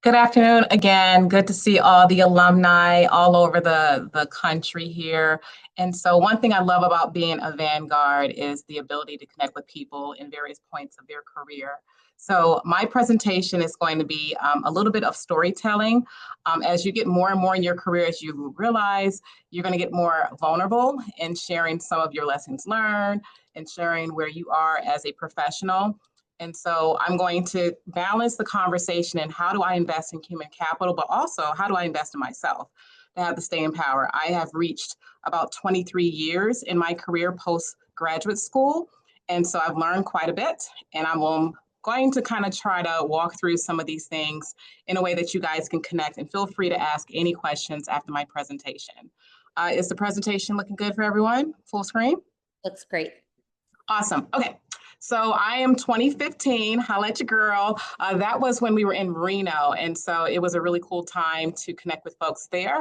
Good afternoon again. Good to see all the alumni all over the country here. And so one thing I love about being a Vanguard is the ability to connect with people in various points of their career. So my presentation is going to be a little bit of storytelling. As you get more and more in your career, as you realize, you're going to get more vulnerable in sharing some of your lessons learned and sharing where you are as a professional. And so I'm going to balance the conversation and how do I invest in human capital, but also how do I invest in myself to have the staying power. I have reached about 23 years in my career post graduate school. And so I've learned quite a bit, and I'm going to kind of try to walk through some of these things in a way that you guys can connect, and feel free to ask any questions after my presentation. Is the presentation looking good for everyone? Full screen? Looks great. Awesome. Okay. So I am 2015. Holla at your girl. That was when we were in Reno. And so it was a really cool time to connect with folks there.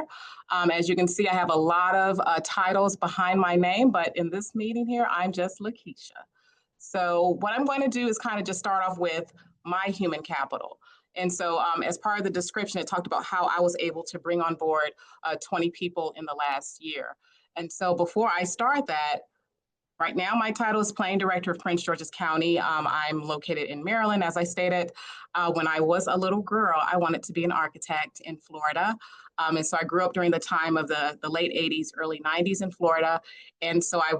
As you can see, I have a lot of titles behind my name, but in this meeting here, I'm just Lakeisha. So what I'm going to do is kind of just start off with my human capital. And so as part of the description, it talked about how I was able to bring on board 20 people in the last year. And so before I start that, right now, my title is Planning Director of Prince George's County. I'm located in Maryland, as I stated. When I was a little girl, I wanted to be an architect in Florida. And so I grew up during the time of the late 80s, early 90s in Florida. And so I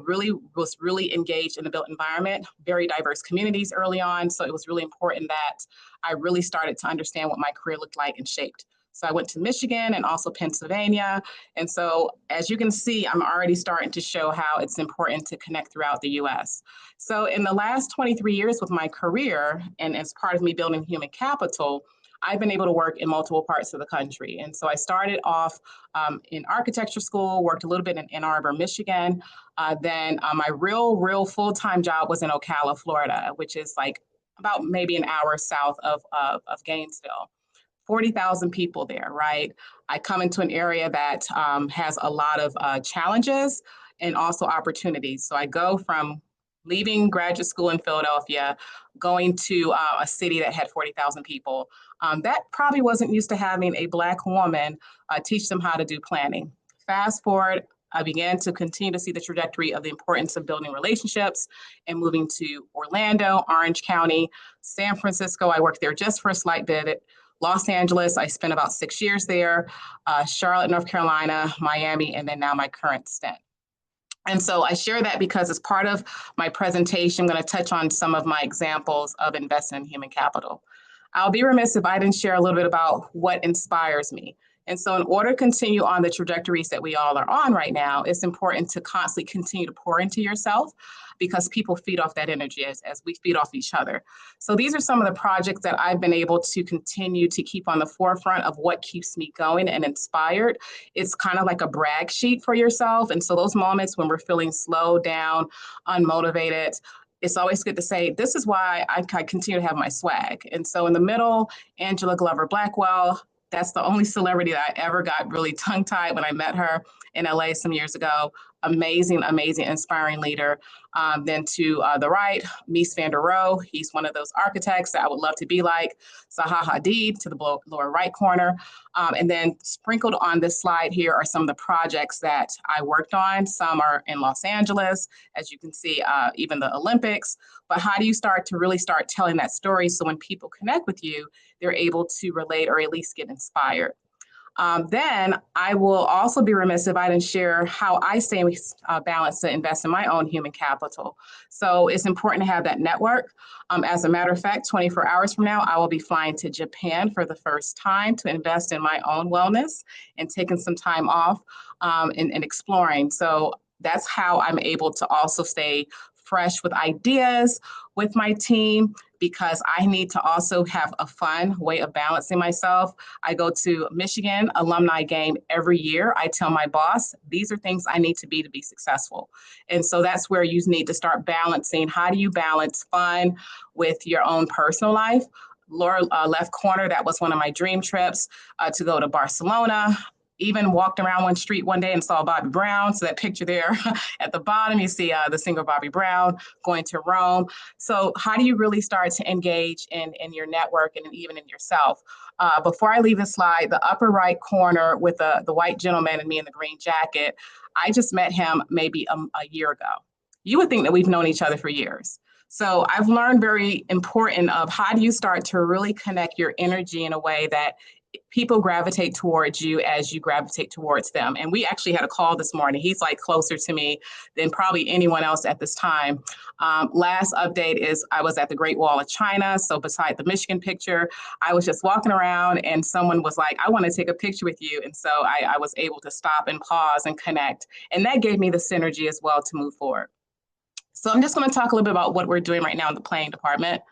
was really engaged in the built environment, very diverse communities early on. So it was really important that I really started to understand what my career looked like and shaped. So I went to Michigan and also Pennsylvania. And so as you can see, I'm already starting to show how it's important to connect throughout the US. So in the last 23 years with my career, and as part of me building human capital, I've been able to work in multiple parts of the country. And so I started off in architecture school, worked a little bit in Ann Arbor, Michigan. Then my real full-time job was in Ocala, Florida, which is like about maybe an hour south of Gainesville. 40,000 people there, right? I come into an area that has a lot of challenges and also opportunities. So I go from leaving graduate school in Philadelphia, going to a city that had 40,000 people. That probably wasn't used to having a Black woman teach them how to do planning. Fast forward, I began to continue to see the trajectory of the importance of building relationships and moving to Orlando, Orange County, San Francisco. I worked there just for a slight bit. Los Angeles, I spent about 6 years there, Charlotte, North Carolina, Miami, and then now my current stint. And so I share that because as part of my presentation, I'm going to touch on some of my examples of investing in human capital. I'll be remiss if I didn't share a little bit about what inspires me. And so in order to continue on the trajectories that we all are on right now, it's important to constantly continue to pour into yourself, because people feed off that energy as we feed off each other. So these are some of the projects that I've been able to continue to keep on the forefront of what keeps me going and inspired. It's kind of like a brag sheet for yourself. And so those moments when we're feeling slow down, unmotivated, it's always good to say, this is why I continue to have my swag. And so in the middle, Angela Glover Blackwell, that's the only celebrity that I ever got really tongue-tied when I met her in LA some years ago. Amazing, inspiring leader. Then to the right, Mies van der Rohe. He's one of those architects that I would love to be like. Zaha Hadid to the lower right corner. And then sprinkled on this slide here are some of the projects that I worked on. Some are in Los Angeles, as you can see, even the Olympics. But how do you start to really start telling that story so when people connect with you, they're able to relate or at least get inspired? Then I will also be remiss if I didn't share how I stay balanced to invest in my own human capital. So it's important to have that network. As a matter of fact, 24 hours from now, I will be flying to Japan for the first time to invest in my own wellness and taking some time off and exploring. So that's how I'm able to also stay fresh with ideas with my team, because I need to also have a fun way of balancing myself. I go to Michigan alumni game every year. I tell my boss, these are things I need to be successful. And so that's where you need to start balancing. How do you balance fun with your own personal life? Lower left corner, that was one of my dream trips to go to Barcelona. even walked around one street one day and saw Bobby Brown. So that picture there at the bottom, you see the singer Bobby Brown going to Rome. So how do you really start to engage in your network and even in yourself? Before I leave the slide, the upper right corner with the white gentleman and me in the green jacket, I just met him maybe a year ago. You would think that we've known each other for years. So I've learned very important of how do you start to really connect your energy in a way that people gravitate towards you as you gravitate towards them. And we actually had a call this morning. He's like closer to me than probably anyone else at this time. Last update is I was at the Great Wall of China. So beside the Michigan picture, I was just walking around and someone was like, I want to take a picture with you. And so I was able to stop and pause and connect. And that gave me the synergy as well to move forward. So I'm just going to talk a little bit about what we're doing right now in the planning department.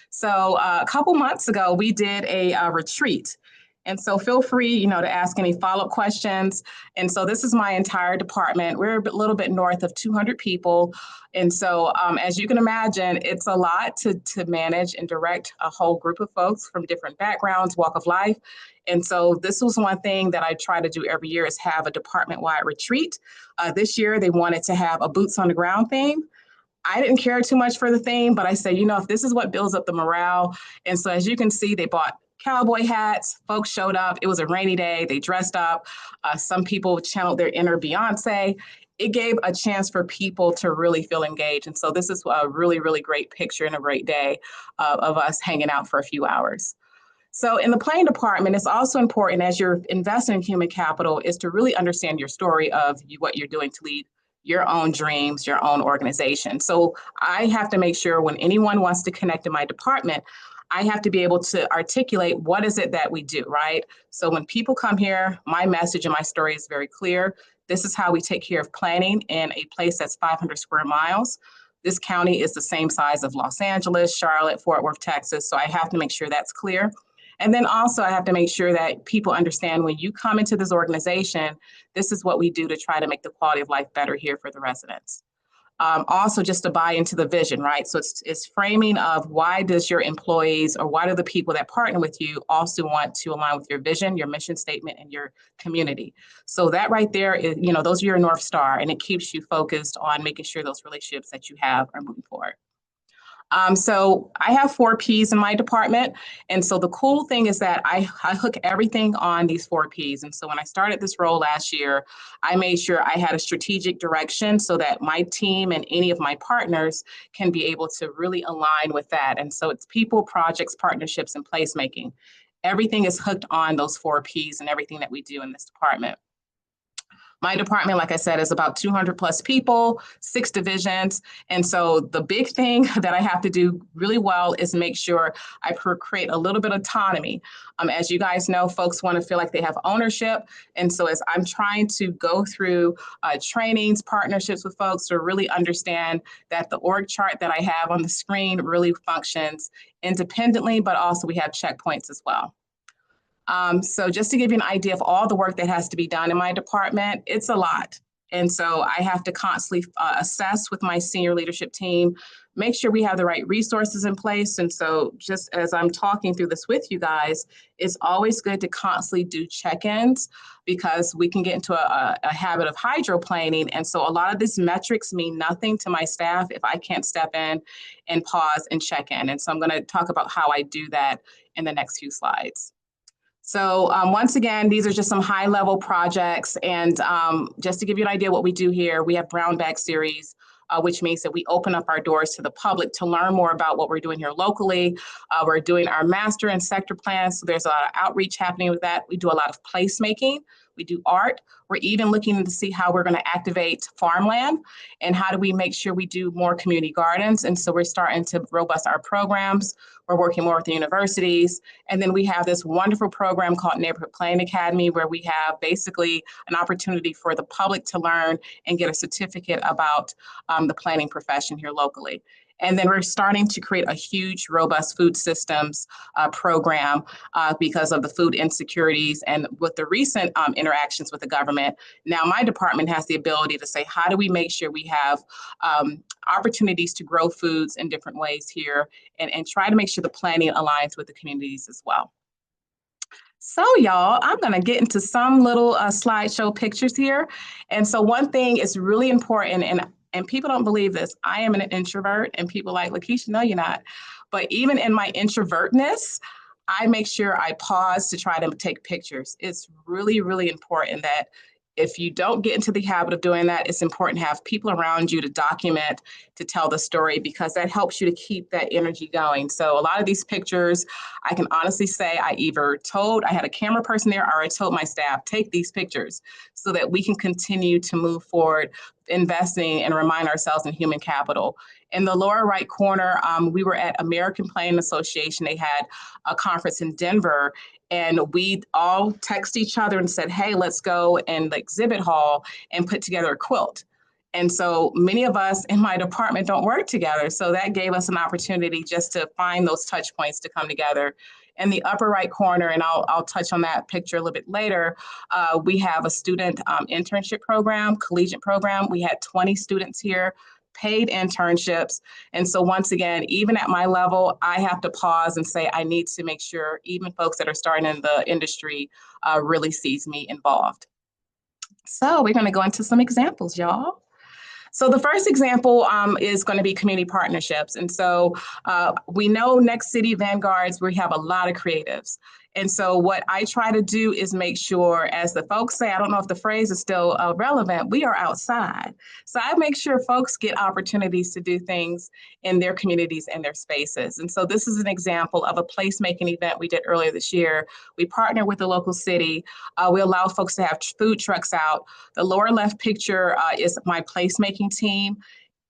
So a couple months ago, we did a retreat. And so feel free, to ask any follow-up questions. And so this is my entire department. We're a little bit north of 200 people. And so as you can imagine, it's a lot to manage and direct a whole group of folks from different backgrounds, walk of life. And so this was one thing that I try to do every year is have a department-wide retreat. This year, they wanted to have a boots on the ground theme. I didn't care too much for the theme, but I said, if this is what builds up the morale. And so as you can see, they bought cowboy hats. Folks showed up. It was a rainy day. They dressed up. Some people channeled their inner Beyonce. It gave a chance for people to really feel engaged. And so this is a really, really great picture and a great day of us hanging out for a few hours. So in the planning department, it's also important as you're investing in human capital is to really understand your story of what you're doing to lead your own dreams, your own organization. So I have to make sure when anyone wants to connect to my department, I have to be able to articulate what is it that we do, right? So when people come here, my message and my story is very clear. This is how we take care of planning in a place that's 500 square miles. This county is the same size of Los Angeles, Charlotte, Fort Worth, Texas. So I have to make sure that's clear. And then also I have to make sure that people understand when you come into this organization, this is what we do to try to make the quality of life better here for the residents. Also just to buy into the vision, right? So it's framing of why does your employees or why do the people that partner with you also want to align with your vision, your mission statement, and your community. So that right there is, those are your North Star, and it keeps you focused on making sure those relationships that you have are moving forward. So I have 4 Ps in my department. And so the cool thing is that I hook everything on these 4 Ps. And so when I started this role last year, I made sure I had a strategic direction so that my team and any of my partners can be able to really align with that. And so it's people, projects, partnerships, and placemaking. Everything is hooked on those 4 Ps and everything that we do in this department. My department, like I said, is about 200 plus people, 6 divisions. And so the big thing that I have to do really well is make sure I create a little bit of autonomy. As you guys know, folks want to feel like they have ownership. And so as I'm trying to go through trainings, partnerships with folks to really understand that the org chart that I have on the screen really functions independently, but also we have checkpoints as well. So just to give you an idea of all the work that has to be done in my department, it's a lot. And so I have to constantly assess with my senior leadership team, make sure we have the right resources in place. And so just as I'm talking through this with you guys, it's always good to constantly do check-ins because we can get into a habit of hydroplaning. And so a lot of these metrics mean nothing to my staff if I can't step in and pause and check in. And so I'm going to talk about how I do that in the next few slides. So once again, these are just some high-level projects. And just to give you an idea what we do here, we have Brown Bag Series, which means that we open up our doors to the public to learn more about what we're doing here locally. We're doing our master and sector plans, so there's a lot of outreach happening with that. We do a lot of placemaking. We do art. We're even looking to see how we're going to activate farmland and how do we make sure we do more community gardens. And so we're starting to robust our programs. We're working more with the universities. And then we have this wonderful program called Neighborhood Planning Academy, where we have basically an opportunity for the public to learn and get a certificate about the planning profession here locally. And then we're starting to create a huge, robust food systems program because of the food insecurities and with the recent interactions with the government. Now, my department has the ability to say, how do we make sure we have opportunities to grow foods in different ways here and try to make sure the planning aligns with the communities as well. So, y'all, I'm going to get into some little slideshow pictures here. And so, one thing is really important, and people don't believe this. I am an introvert, and people like, Lakeisha, no, you're not. But even in my introvertness, I make sure I pause to try to take pictures. It's really, really important that if you don't get into the habit of doing that, it's important to have people around you to document, to tell the story, because that helps you to keep that energy going. So, a lot of these pictures, I can honestly say I either told, I had a camera person there, or I told my staff, take these pictures so that we can continue to move forward, investing and remind ourselves in human capital. In the lower right corner, we were at American Planning Association. They had a conference in Denver, and we all text each other and said, hey, let's go in the exhibit hall and put together a quilt. And so many of us in my department don't work together. So that gave us an opportunity just to find those touch points to come together. In the upper right corner, and I'll touch on that picture a little bit later, we have a student internship program, collegiate program. We had 20 students here, paid internships. And so once again, even at my level, I have to pause and say, I need to make sure even folks that are starting in the industry really sees me involved. So we're gonna go into some examples, y'all. So the first example is going to be community partnerships. And so we know next city Vanguards, we have a lot of creatives. And so what I try to do is make sure, as the folks say, I don't know if the phrase is still relevant, we are outside. So I make sure folks get opportunities to do things in their communities and their spaces. And so this is an example of a placemaking event we did earlier this year. We partner with the local city. We allow folks to have food trucks out. The lower left picture is my placemaking team.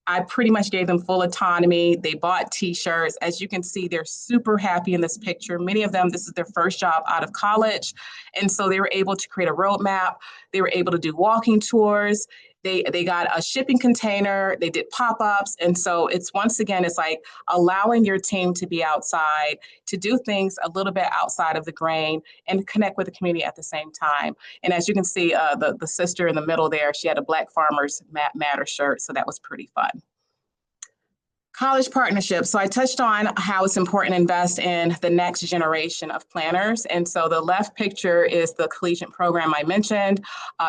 I pretty much gave them full autonomy. They bought t-shirts. As you can see, they're super happy in this picture. Many of them, this is their first job out of college. And so they were able to create a roadmap. They were able to do walking tours. They got a shipping container. They did pop-ups. And so it's, once again, it's like allowing your team to be outside, to do things a little bit outside of the grain and connect with the community at the same time. And as you can see, the sister in the middle there, she had a Black Farmers Matter shirt. So that was pretty fun. College partnerships. So I touched on how it's important to invest in the next generation of planners. And so the left picture is the collegiate program I mentioned.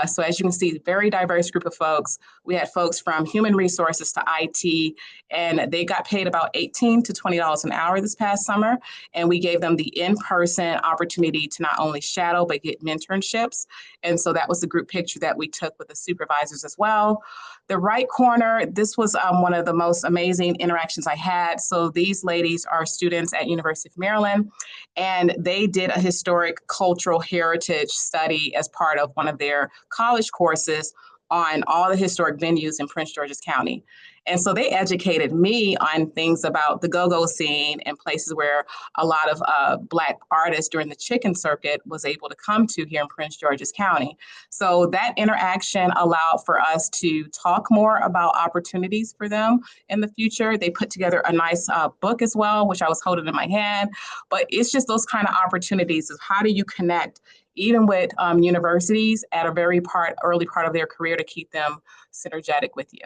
So as you can see, very diverse group of folks. We had folks from human resources to IT, and they got paid about $18 to $20 an hour this past summer. And we gave them the in-person opportunity to not only shadow, but get mentorships. And so that was the group picture that we took with the supervisors as well. The right corner, this was one of the most amazing interactions I had. So these ladies are students at University of Maryland, and they did a historic cultural heritage study as part of one of their college courses on all the historic venues in Prince George's County. And so they educated me on things about the go-go scene and places where a lot of Black artists during the chicken circuit was able to come to here in Prince George's County. So that interaction allowed for us to talk more about opportunities for them in the future. They put together a nice book as well, which I was holding in my hand. But it's just those kind of opportunities of how do you connect even with universities at a very early part of their career to keep them synergetic with you.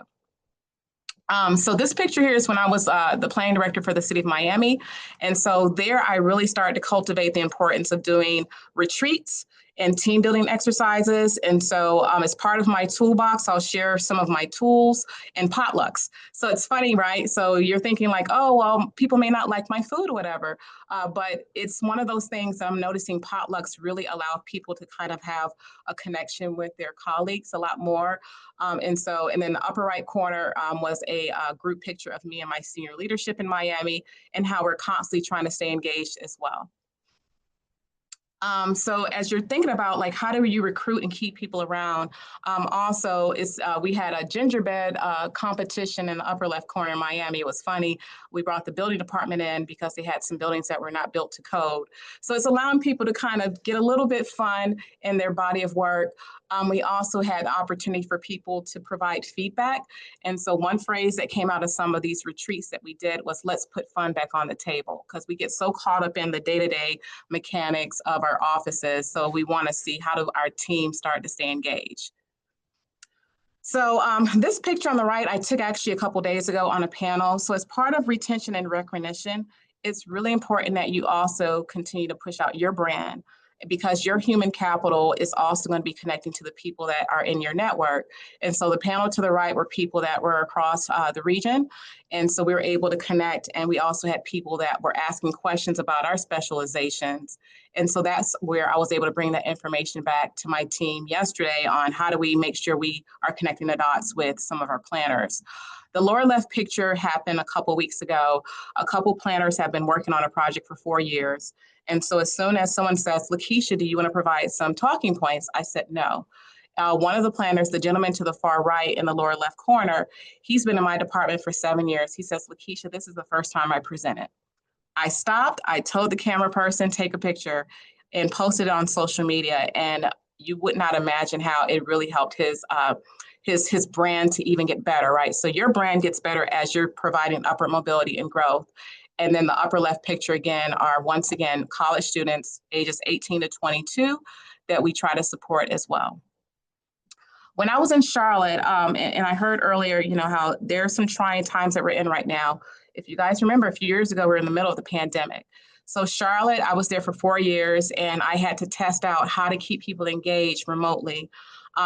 So this picture here is when I was the planning director for the city of Miami. And so there I really started to cultivate the importance of doing retreats and team building exercises. And so as part of my toolbox, I'll share some of my tools and potlucks. So it's funny, right? So you're thinking like, oh, well, people may not like my food or whatever. But it's one of those things I'm noticing potlucks really allow people to kind of have a connection with their colleagues a lot more. And then the upper right corner was a group picture of me and my senior leadership in Miami and how we're constantly trying to stay engaged as well. So as you're thinking about like how do you recruit and keep people around, also we had a gingerbread competition in the upper left corner in Miami. It was funny. We brought the building department in because they had some buildings that were not built to code. So it's allowing people to kind of get a little bit fun in their body of work. We also had the opportunity for people to provide feedback. And so one phrase that came out of some of these retreats that we did was, let's put fun back on the table, because we get so caught up in the day-to-day mechanics of our offices. So we want to see how do our team start to stay engaged. So this picture on the right, I took actually a couple days ago on a panel. So as part of retention and recognition, it's really important that you also continue to push out your brand. because your human capital is also going to be connecting to the people that are in your network. And so the panel to the right were people that were across the region. And so we were able to connect, and we also had people that were asking questions about our specializations. And so that's where I was able to bring that information back to my team yesterday on how do we make sure we are connecting the dots with some of our planners. The lower left picture happened a couple weeks ago. A couple planners have been working on a project for 4 years. And so as soon as someone says, Lakeisha, do you want to provide some talking points? I said, no. One of the planners, the gentleman to the far right in the lower left corner, he's been in my department for 7 years. He says, Lakeisha, this is the first time I presented. I stopped, I told the camera person, take a picture and posted it on social media. And you would not imagine how it really helped his brand to even get better, right? So your brand gets better as you're providing upward mobility and growth. And then the upper left picture again are once again college students ages 18 to 22 that we try to support as well. When I was in Charlotte, and I heard earlier, you know, how there's some trying times that we're in right now. If you guys remember, a few years ago, we were in the middle of the pandemic. So Charlotte, I was there for 4 years, and I had to test out how to keep people engaged remotely.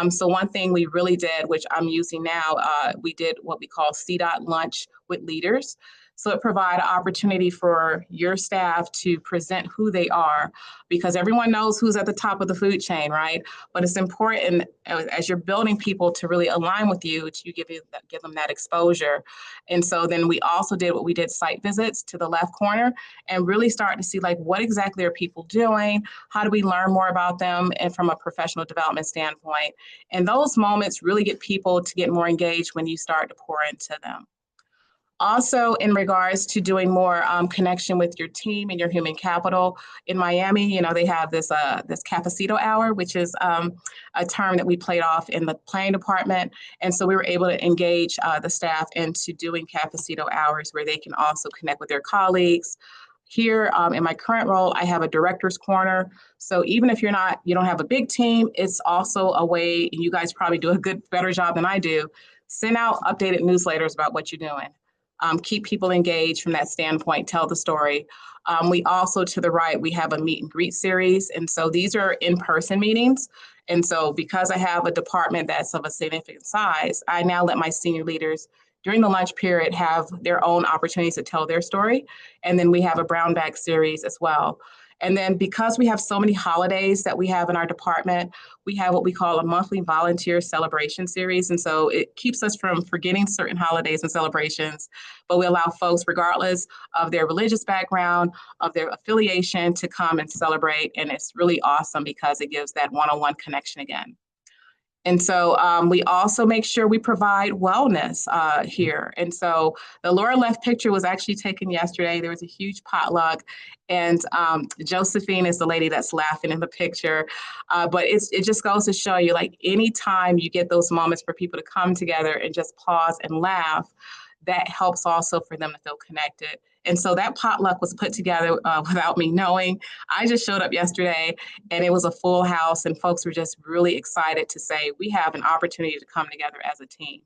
So one thing we really did, which I'm using now, we did what we call CDOT lunch with leaders. So it provides opportunity for your staff to present who they are, because everyone knows who's at the top of the food chain, right? But it's important as you're building people to really align with you, to give them that exposure. And so then we also did what we did site visits to the left corner and really start to see like what exactly are people doing? How do we learn more about them and from a professional development standpoint? And those moments really get people to get more engaged when you start to pour into them. Also, in regards to doing more connection with your team and your human capital in Miami, you know, they have this Cafecito hour, which is a term that we played off in the planning department. And so we were able to engage the staff into doing Cafecito hours where they can also connect with their colleagues. Here in my current role, I have a director's corner. So even if you don't have a big team, it's also a way, and you guys probably do a better job than I do, send out updated newsletters about what you're doing. Keep people engaged from that standpoint, tell the story. We also, to the right, we have a meet and greet series. And so these are in-person meetings. And so because I have a department that's of a significant size, I now let my senior leaders during the lunch period have their own opportunities to tell their story. And then we have a brown bag series as well. And then because we have so many holidays that we have in our department, we have what we call a monthly volunteer celebration series. And so it keeps us from forgetting certain holidays and celebrations, but we allow folks, regardless of their religious background, of their affiliation, to come and celebrate. And it's really awesome because it gives that one-on-one connection again. And so we also make sure we provide wellness here. And so the lower left picture was actually taken yesterday. There was a huge potluck, and Josephine is the lady that's laughing in the picture. But it just goes to show you, like, anytime you get those moments for people to come together and just pause and laugh, that helps also for them to feel connected. And so that potluck was put together without me knowing. I just showed up yesterday and it was a full house, and folks were just really excited to say, we have an opportunity to come together as a team.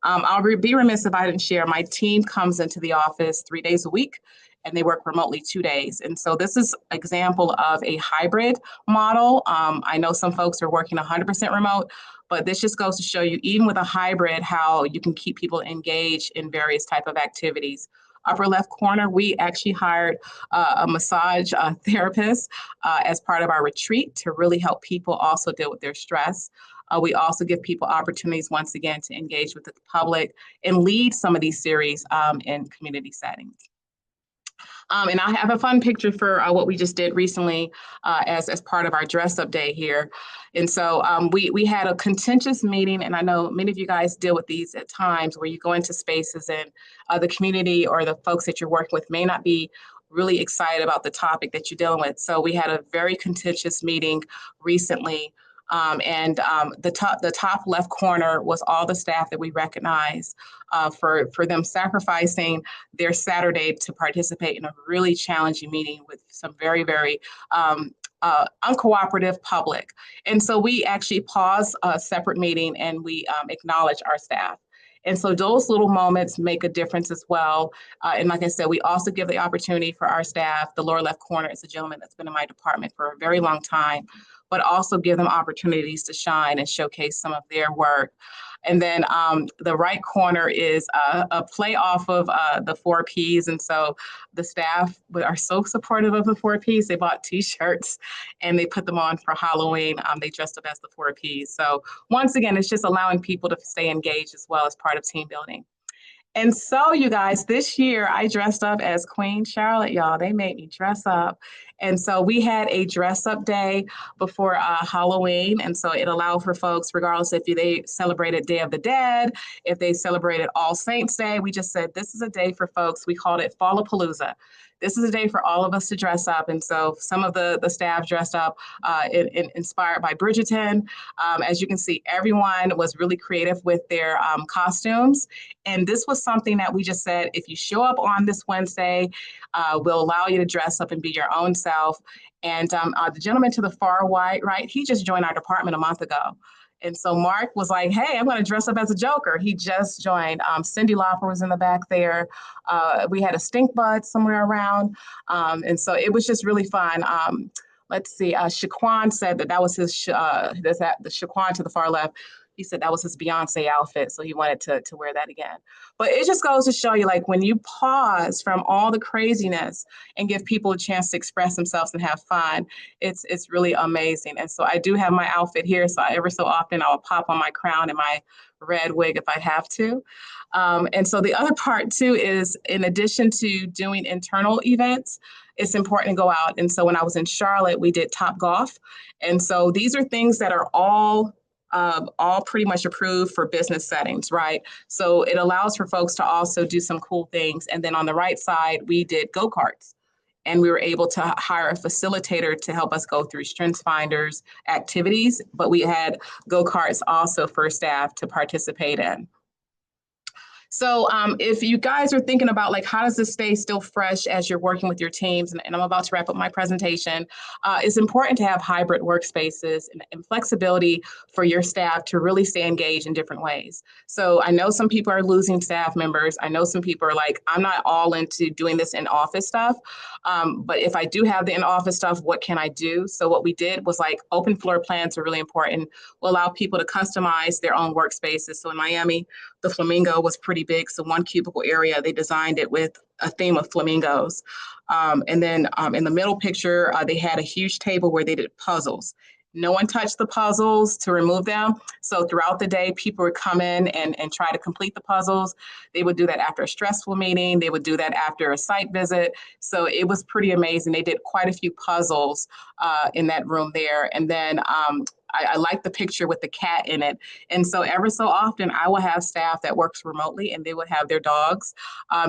I'll be remiss if I didn't share, my team comes into the office 3 days a week and they work remotely 2 days. And so this is an example of a hybrid model. I know some folks are working 100% remote, but this just goes to show you, even with a hybrid, how you can keep people engaged in various type of activities. Upper left corner, we actually hired a massage therapist as part of our retreat to really help people also deal with their stress. We also give people opportunities, once again, to engage with the public and lead some of these series in community settings. And I have a fun picture for what we just did recently as part of our dress up day here. And so we had a contentious meeting, and I know many of you guys deal with these at times where you go into spaces and the community or the folks that you're working with may not be really excited about the topic that you're dealing with. So we had a very contentious meeting recently. The top left corner was all the staff that we recognized for them sacrificing their Saturday to participate in a really challenging meeting with some very, very uncooperative public. And so we actually paused a separate meeting and we acknowledged our staff. And so those little moments make a difference as well. And like I said, we also give the opportunity for our staff. The lower left corner is a gentleman that's been in my department for a very long time, but also give them opportunities to shine and showcase some of their work. And then the right corner is a play off of the 4Ps. And so the staff are so supportive of the 4Ps. They bought t-shirts and they put them on for Halloween. They dressed up as the 4Ps. So once again, it's just allowing people to stay engaged as well as part of team building. And so, you guys, this year I dressed up as Queen Charlotte, y'all. They made me dress up. And so we had a dress up day before Halloween. And so it allowed for folks, regardless if they celebrated Day of the Dead, if they celebrated All Saints Day, we just said this is a day for folks. We called it Fallapalooza. This is a day for all of us to dress up. And so some of the staff dressed up inspired by Bridgerton. As you can see, everyone was really creative with their costumes. And this was something that we just said, if you show up on this Wednesday, we'll allow you to dress up and be your own self. And the gentleman to the far right, he just joined our department a month ago. And so Mark was like, hey, I'm going to dress up as a Joker. He just joined. Cindy Lauper was in the back there. We had a stink bud somewhere around. And so it was just really fun. Let's see. Shaquan said that was his, the Shaquan to the far left. He said that was his Beyonce outfit. So he wanted to wear that again. But it just goes to show you, like, when you pause from all the craziness and give people a chance to express themselves and have fun, it's really amazing. And so I do have my outfit here. So every so often I'll pop on my crown and my red wig if I have to. And so the other part too is, in addition to doing internal events, it's important to go out. And so when I was in Charlotte, we did Top Golf. And so these are things that are all pretty much approved for business settings, right? So it allows for folks to also do some cool things. And then on the right side, we did go-karts. And we were able to hire a facilitator to help us go through strengths finders activities, but we had go-karts also for staff to participate in. So if you guys are thinking about, like, how does this stay still fresh as you're working with your teams, and I'm about to wrap up my presentation, it's important to have hybrid workspaces and flexibility for your staff to really stay engaged in different ways. So I know some people are losing staff members. I know some people are like, I'm not all into doing this in office stuff, but if I do have the in office stuff, what can I do? So what we did was, like, open floor plans are really important. We'll allow people to customize their own workspaces. So in Miami, the flamingo was pretty big. So one cubicle area, they designed it with a theme of flamingos. And then in the middle picture, they had a huge table where they did puzzles. No one touched the puzzles to remove them. So throughout the day, people would come in and try to complete the puzzles. They would do that after a stressful meeting. They would do that after a site visit. So it was pretty amazing. They did quite a few puzzles in that room there. And then I like the picture with the cat in it. And so ever so often, I will have staff that works remotely, and they would have their dogs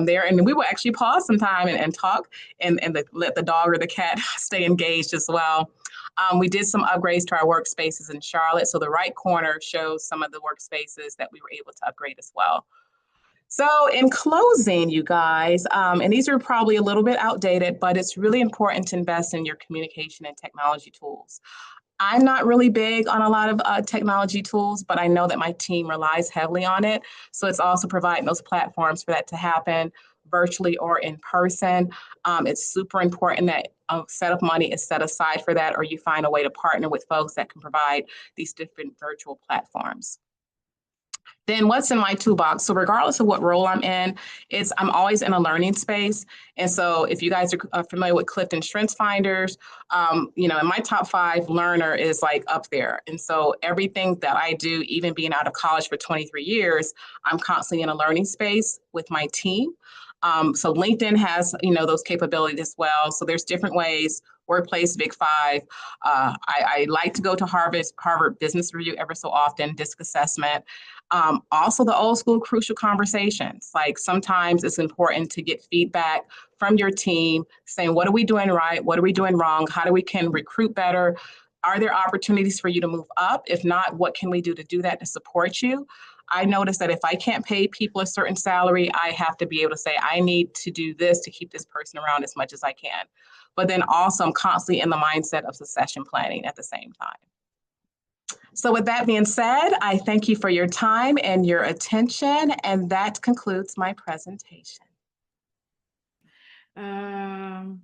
there. And we will actually pause some time and talk and let the dog or the cat stay engaged as well. We did some upgrades to our workspaces in Charlotte. So the right corner shows some of the workspaces that we were able to upgrade as well. So in closing, you guys, and these are probably a little bit outdated, but it's really important to invest in your communication and technology tools. I'm not really big on a lot of technology tools, but I know that my team relies heavily on it. So it's also providing those platforms for that to happen virtually or in person. It's super important that a set of money is set aside for that, or you find a way to partner with folks that can provide these different virtual platforms. Then what's in my toolbox? So regardless of what role I'm in, I'm always in a learning space. And so if you guys are familiar with Clifton Strengths Finders, in my top 5, learner is like up there. And so everything that I do, even being out of college for 23 years, I'm constantly in a learning space with my team. So LinkedIn has, those capabilities as well. So there's different ways. Workplace, Big 5. I like to go to Harvard Business Review ever so often, DISC assessment. Also the old school crucial conversations. Like, sometimes it's important to get feedback from your team saying, what are we doing right? What are we doing wrong? How can recruit better? Are there opportunities for you to move up? If not, what can we do to do that to support you? I notice that if I can't pay people a certain salary, I have to be able to say, I need to do this to keep this person around as much as I can. But then also, I'm constantly in the mindset of succession planning at the same time. So with that being said, I thank you for your time and your attention, and that concludes my presentation. Um,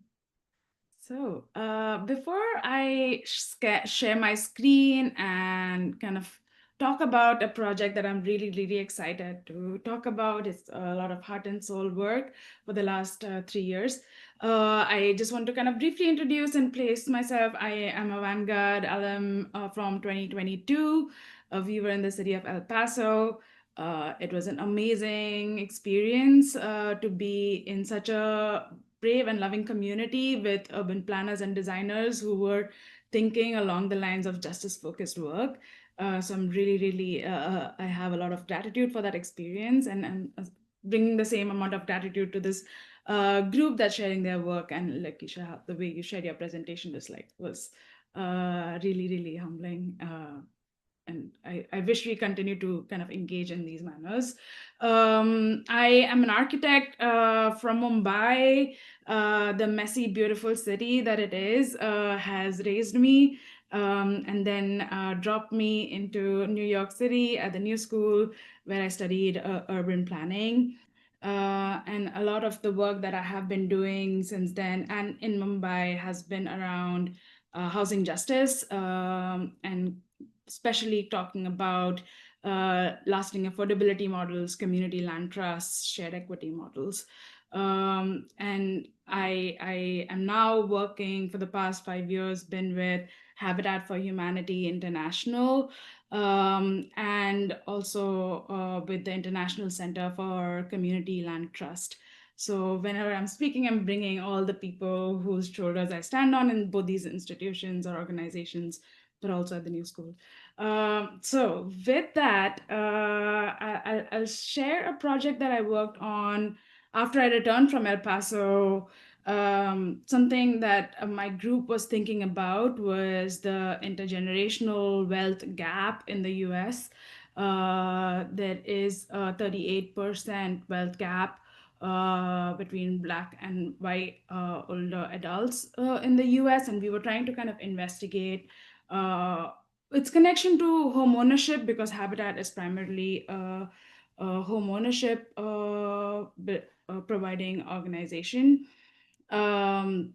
before I share my screen and kind of talk about a project that I'm really, really excited to talk about, it's a lot of heart and soul work for the last 3 years. I just want to kind of briefly introduce and place myself. I am a Vanguard alum from 2022. We were in the city of El Paso. It was an amazing experience to be in such a brave and loving community with urban planners and designers who were thinking along the lines of justice focused work. So I'm really, really, I have a lot of gratitude for that experience, and bringing the same amount of gratitude to this group that's sharing their work. And like Isha, the way you shared your presentation was really, really humbling. And I wish we continue to kind of engage in these manners. I am an architect from Mumbai. The messy, beautiful city that it is has raised me and then dropped me into New York City at the New School, where I studied urban planning. And a lot of the work that I have been doing since then and in Mumbai has been around housing justice and especially talking about lasting affordability models, community land trusts, shared equity models. And I am now working for the past 5 years, been with Habitat for Humanity International, and also with the International Center for Community Land Trust. So whenever I'm speaking, I'm bringing all the people whose shoulders I stand on in both these institutions or organizations, but also at the New School. So with that, I'll share a project that I worked on after I returned from El Paso. Something that my group was thinking about was the intergenerational wealth gap in the US. There is a 38% wealth gap between Black and white older adults in the US, and we were trying to kind of investigate its connection to home ownership, because Habitat is primarily a home ownership providing organization. Um,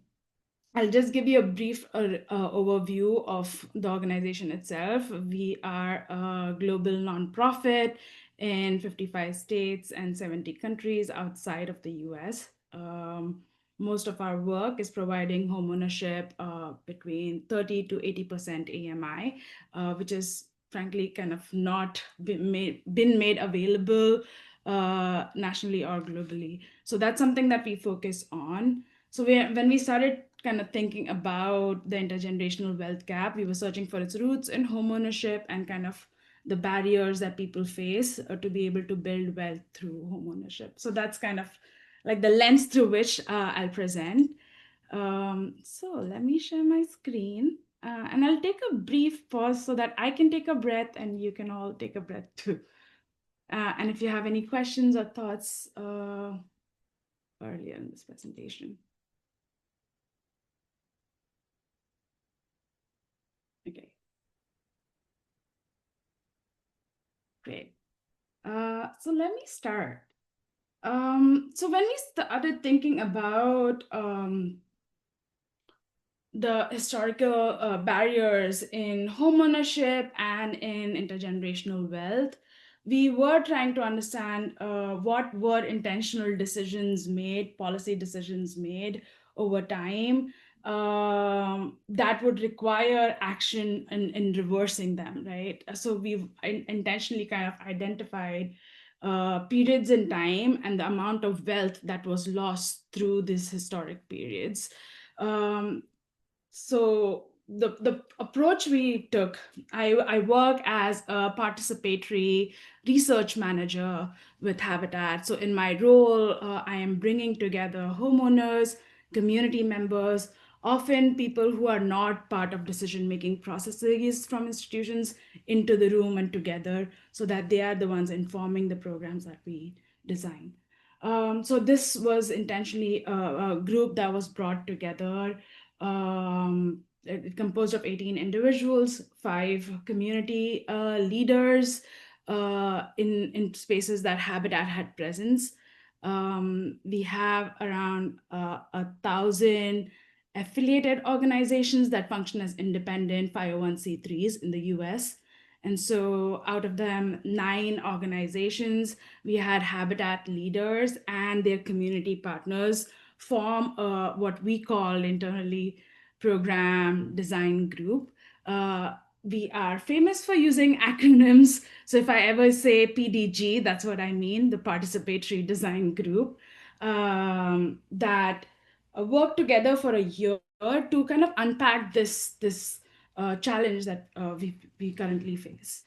I'll just give you a brief overview of the organization itself. We are a global nonprofit in 55 states and 70 countries outside of the US. Most of our work is providing homeownership between 30 to 80% AMI, which is frankly kind of not been made available nationally or globally. So that's something that we focus on. So when we started kind of thinking about the intergenerational wealth gap, we were searching for its roots in homeownership and kind of the barriers that people face to be able to build wealth through homeownership. So that's kind of like the lens through which I'll present. So let me share my screen. And I'll take a brief pause so that I can take a breath and you can all take a breath too. And if you have any questions or thoughts earlier in this presentation. Okay, great. So let me start. So when we started thinking about the historical barriers in homeownership and in intergenerational wealth, we were trying to understand what were intentional decisions made, policy decisions made over time that would require action in reversing them, right? So we've intentionally kind of identified periods in time and the amount of wealth that was lost through these historic periods. Um, so the approach we took, I work as a participatory research manager with Habitat. So in my role, I am bringing together homeowners, community members, often people who are not part of decision making processes from institutions, into the room and together, so that they are the ones informing the programs that we design. So this was intentionally a group that was brought together it composed of 18 individuals, 5 community leaders in spaces that Habitat had presence. We have around 1,000 affiliated organizations that function as independent 501(c)(3s in the US. And so out of them, 9 organizations, we had Habitat leaders and their community partners form what we call internally program design group. We are famous for using acronyms. So if I ever say PDG, that's what I mean, the Participatory Design Group, that work together for a year to kind of unpack this challenge that we currently face.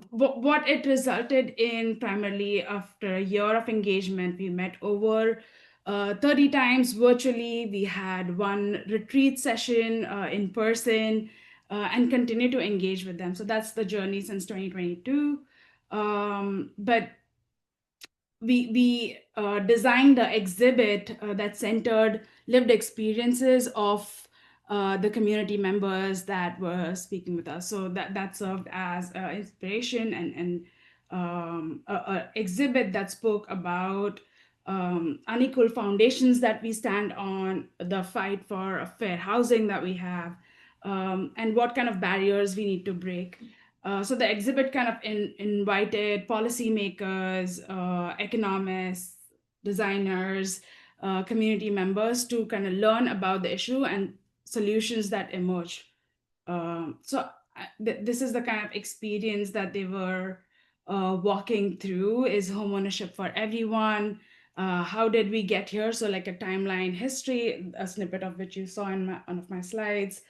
What it resulted in, primarily after a year of engagement, we met over 30 times virtually. We had 1 retreat session in person and continue to engage with them. So that's the journey since 2022. But we designed the exhibit that centered lived experiences of the community members that were speaking with us. So that served as inspiration and a exhibit that spoke about unequal foundations that we stand on, the fight for fair housing that we have, and what kind of barriers we need to break. So the exhibit kind of invited policymakers, economists, designers, community members to kind of learn about the issue and solutions that emerge. This is the kind of experience that they were walking through. Is homeownership for everyone? How did we get here? So like a timeline history, a snippet of which you saw in one of my slides.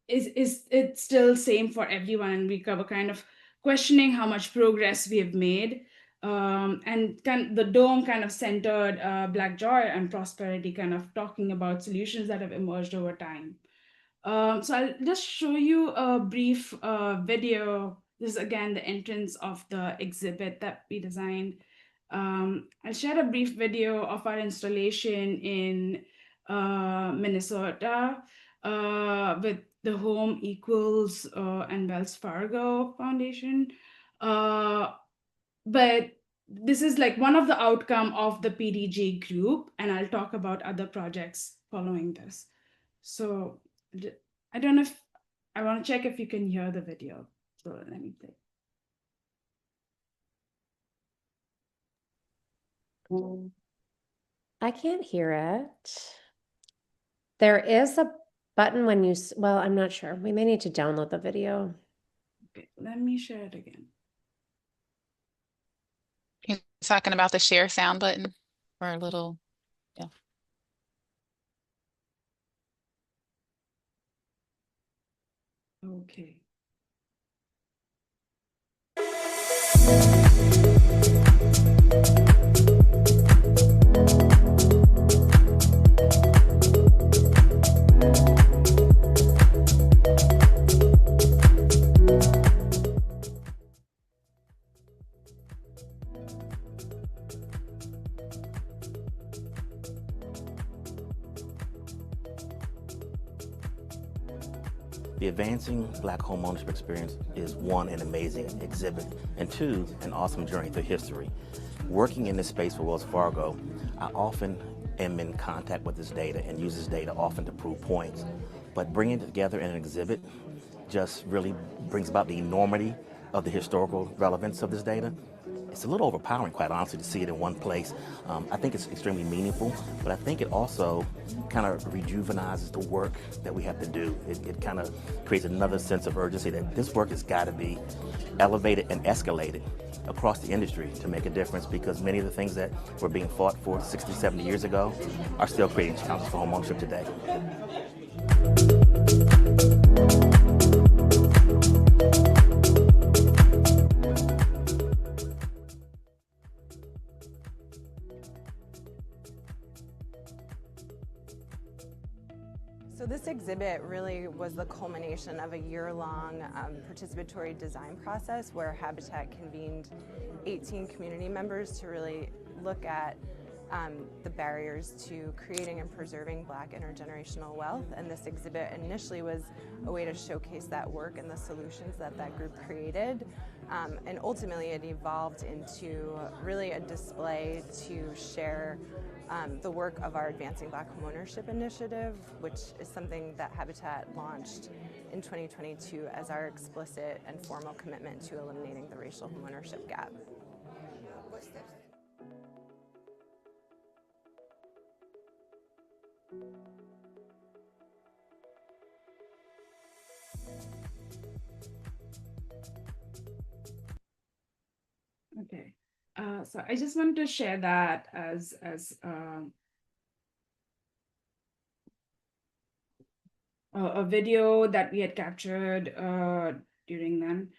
Is it still same for everyone? And we cover kind of questioning how much progress we have made. And the dome kind of centered Black joy and prosperity, kind of talking about solutions that have emerged over time. So I'll just show you a brief video. This is again the entrance of the exhibit that we designed. I'll share a brief video of our installation in Minnesota with the Home Equals and Wells Fargo Foundation. But this is like one of the outcome of the PDG group, and I'll talk about other projects following this. So I don't know if I want to check if you can hear the video. So let me play. I can't hear it. There is a button when you, well, I'm not sure. We may need to download the video. Okay, let me share it again. You're talking about the share sound button or a little, yeah. Okay. The Advancing Black Homeownership Experience is 1, an amazing exhibit, and 2, an awesome journey through history. Working in this space for Wells Fargo, I often am in contact with this data and use this data often to prove points. But bringing it together in an exhibit just really brings about the enormity of the historical relevance of this data. It's a little overpowering, quite honestly, to see it in one place. I think it's extremely meaningful, but I think it also kind of rejuvenizes the work that we have to do. It kind of creates another sense of urgency that this work has got to be elevated and escalated across the industry to make a difference, because many of the things that were being fought for 60, 70 years ago are still creating challenges for homeownership today. So this exhibit really was the culmination of a year-long participatory design process where Habitat convened 18 community members to really look at the barriers to creating and preserving Black intergenerational wealth. And this exhibit initially was a way to showcase that work and the solutions that that group created. And ultimately it evolved into really a display to share the work of our Advancing Black Homeownership initiative, which is something that Habitat launched in 2022 as our explicit and formal commitment to eliminating the racial homeownership gap. Okay, so I just want to share that as a video that we had captured during then.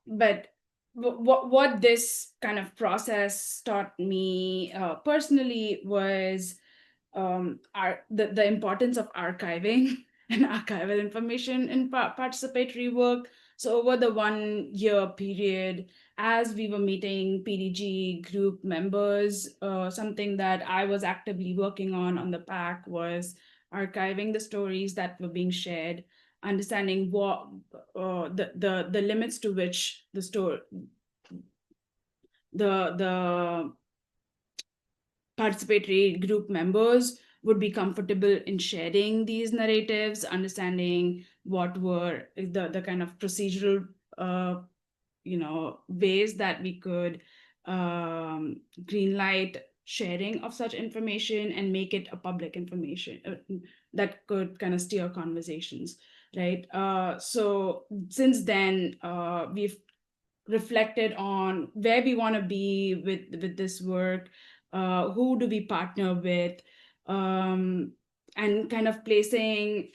But what this kind of process taught me personally was the importance of archiving and archival information in participatory work. So over the 1 year period, as we were meeting PDG group members, something that I was actively working on the PAC was archiving the stories that were being shared, understanding what the limits to which the participatory group members would be comfortable in sharing these narratives, understanding what were the kind of procedural ways that we could greenlight sharing of such information and make it a public information that could kind of steer conversations, right? So since then, we've reflected on where we want to be with this work, who do we partner with, and kind of placing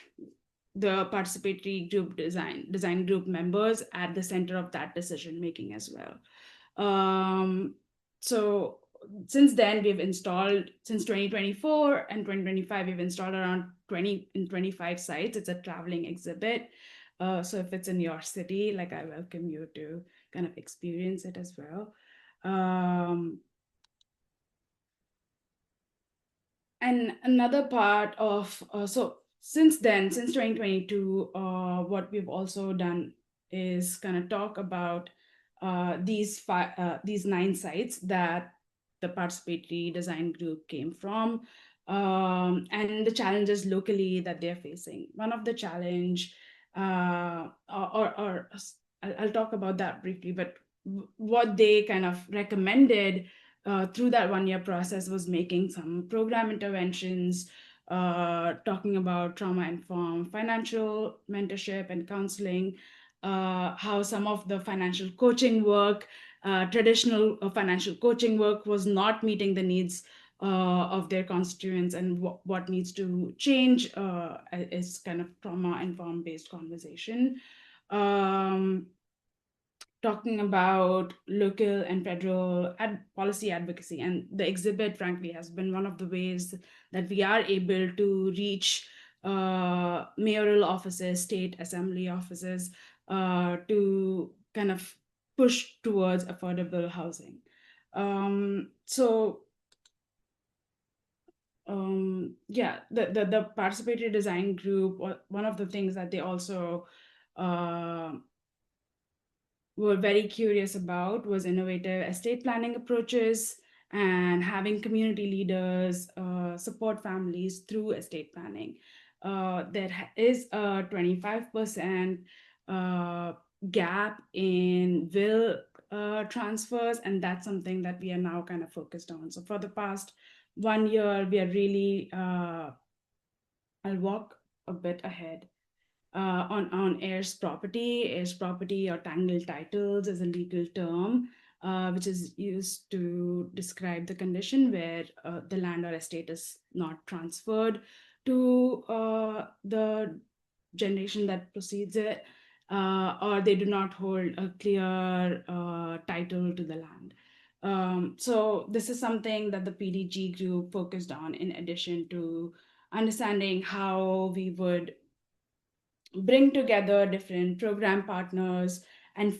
the participatory group design group members at the center of that decision making as well. So since then, since 2024 and 2025, we've installed around 25 sites. It's a traveling exhibit. So if it's in your city, like, I welcome you to kind of experience it as well. And another part of, so since 2022, what we've also done is kind of talk about these 9 sites that the participatory design group came from, and the challenges locally that they're facing. One of the challenge, I'll talk about that briefly, but what they kind of recommended through that 1 year process was making some program interventions, talking about trauma-informed financial mentorship and counseling, how some of the financial coaching work, traditional financial coaching work, was not meeting the needs of their constituents, and what needs to change is kind of trauma-informed based conversation. Talking about local and federal policy advocacy. And the exhibit, frankly, has been one of the ways that we are able to reach mayoral offices, state assembly offices, to kind of push towards affordable housing. Yeah, the participatory design group, one of the things that they also were very curious about was innovative estate planning approaches and having community leaders support families through estate planning. There is a 25% gap in will transfers, and that's something that we are now kind of focused on. So for the past 1 year, we are really, I'll walk a bit ahead. On heirs property. Heirs property or tangled titles is a legal term which is used to describe the condition where the land or estate is not transferred to the generation that precedes it, or they do not hold a clear title to the land. So this is something that the PDG group focused on, in addition to understanding how we would bring together different program partners and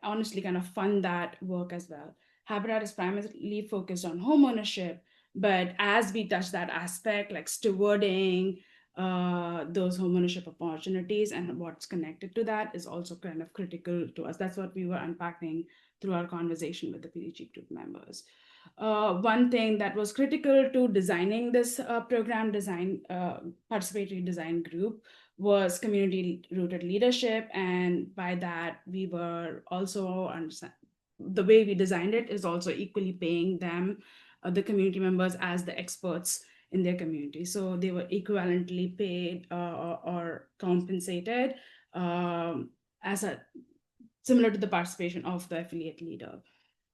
honestly kind of fund that work as well. Habitat is primarily focused on home ownership, But as we touch that aspect, like stewarding those homeownership opportunities and what's connected to that is also kind of critical to us. That's what we were unpacking through our conversation with the PDG group members. One thing that was critical to designing this program design, participatory design group was community rooted leadership. And by that, we were also the way we designed it is also equally paying them, the community members, as the experts in their community. So they were equivalently paid or compensated as a similar to the participation of the affiliate leader.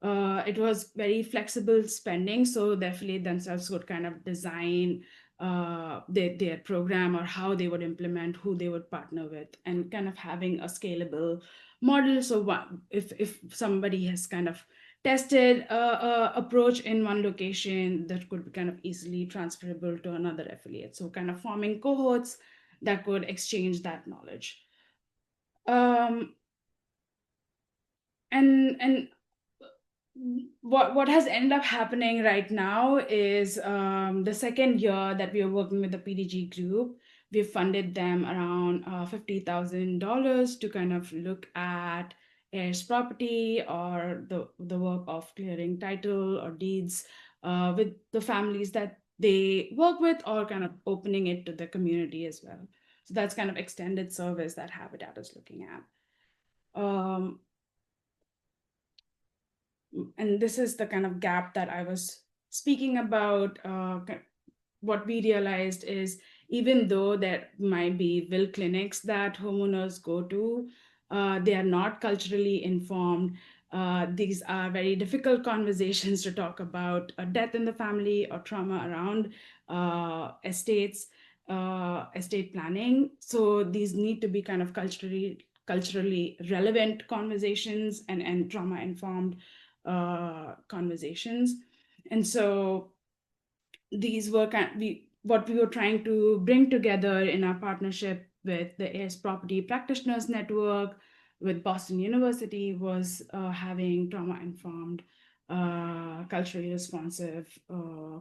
It was very flexible spending, so the affiliate themselves could kind of design their program or how they would implement, who they would partner with, and kind of having a scalable model. So if somebody has kind of tested approach in one location, that could be kind of easily transferable to another affiliate. So kind of forming cohorts that could exchange that knowledge. And what has ended up happening right now is the second year that we are working with the PDG group, we've funded them around $50,000 to kind of look at heirs property or the work of clearing title or deeds with the families that they work with, or kind of opening it to the community as well. So that's kind of extended service that Habitat is looking at. And this is the kind of gap that I was speaking about. What we realized is, even though there might be will clinics that homeowners go to, they are not culturally informed. These are very difficult conversations to talk about death in the family or trauma around estates, estate planning. So these need to be kind of culturally relevant conversations and trauma informed conversations. And so these were what we were trying to bring together in our partnership with the heirs property practitioners network with Boston University was having trauma informed, culturally responsive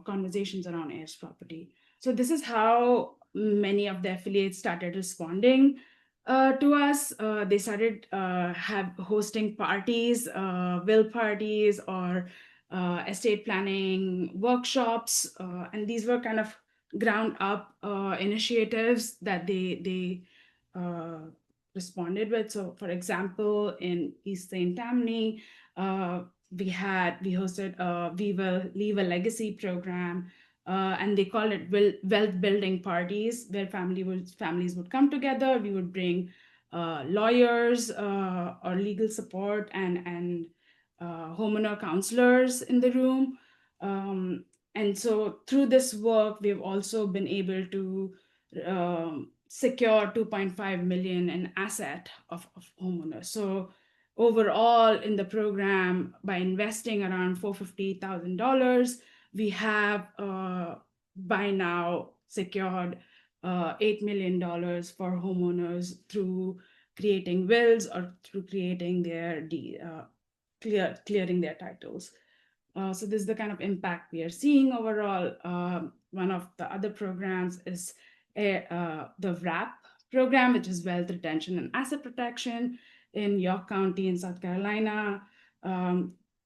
conversations around heirs property. So this is how many of the affiliates started responding to us. They started hosting parties, will parties, or estate planning workshops, and these were kind of ground up initiatives that they responded with. So, for example, in East St. Tammany, we hosted a We Will Leave a Legacy program. And they called it wealth building parties, where families would come together. We would bring lawyers or legal support and homeowner counselors in the room. And so through this work, we've also been able to secure 2.5 million in asset of homeowners. So overall in the program, by investing around $450,000, we have by now secured $8 million for homeowners through creating wills or through creating their clearing their titles. So this is the kind of impact we are seeing overall. One of the other programs is the WRAP program, which is Wealth Retention and Asset Protection in York County in South Carolina.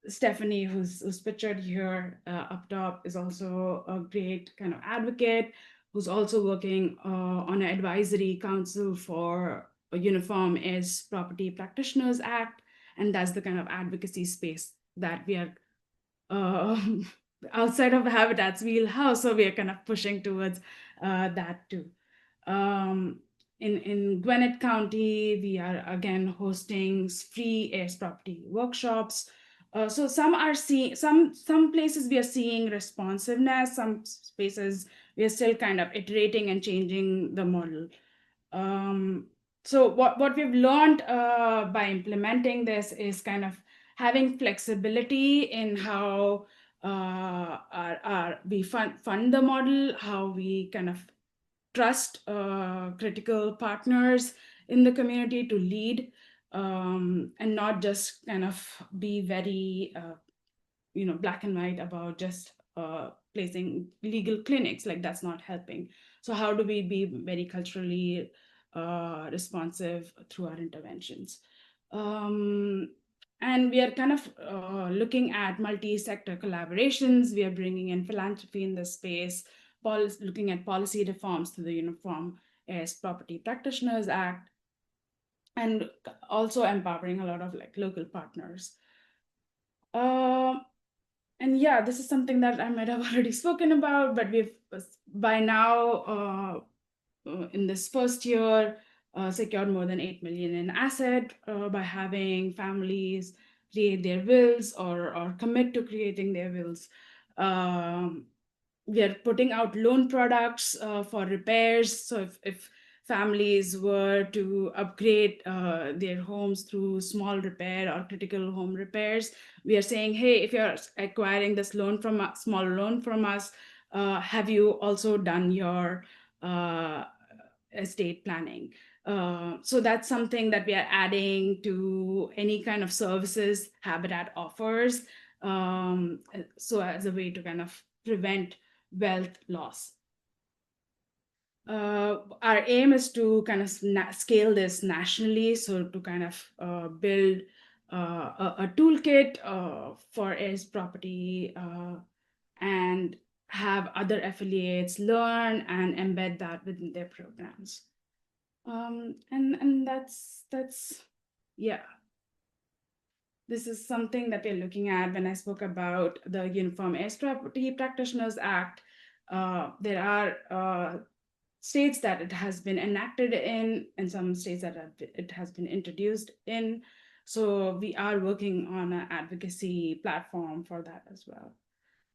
Stephanie, who's pictured here up top, is also a great kind of advocate who's also working on an advisory council for a Uniform Heirs Property Practitioners Act. And that's the kind of advocacy space that we are outside of Habitat's wheelhouse. So we are kind of pushing towards that too. In Gwinnett County, we are again hosting free heirs property workshops. So some places we are seeing responsiveness, some spaces we are still kind of iterating and changing the model. So what we've learned by implementing this is kind of having flexibility in how we fund the model, how we kind of trust critical partners in the community to lead, and not just kind of be very black and white about just placing legal clinics, like that's not helping. So how do we be very culturally responsive through our interventions? And we are kind of looking at multi-sector collaborations. We are bringing in philanthropy in this space, looking at policy reforms to the Uniform Heirs Property Practitioners Act, and also empowering a lot of like local partners. And yeah, this is something that I might have already spoken about, but we've by now in this first year secured more than 8 million in asset by having families create their wills or commit to creating their wills. We are putting out loan products for repairs. So if families were to upgrade their homes through small repair or critical home repairs, we are saying, hey, if you're acquiring this loan from a small loan from us, have you also done your estate planning? So that's something that we are adding to any kind of services Habitat offers. So as a way to kind of prevent wealth loss. Our aim is to kind of scale this nationally, so to kind of build a toolkit for heirs property and have other affiliates learn and embed that within their programs. And that's yeah. This is something that we're looking at when I spoke about the Uniform Heirs Property Practitioners Act. There are states that it has been enacted in, and some states that it has been introduced in. So we are working on an advocacy platform for that as well.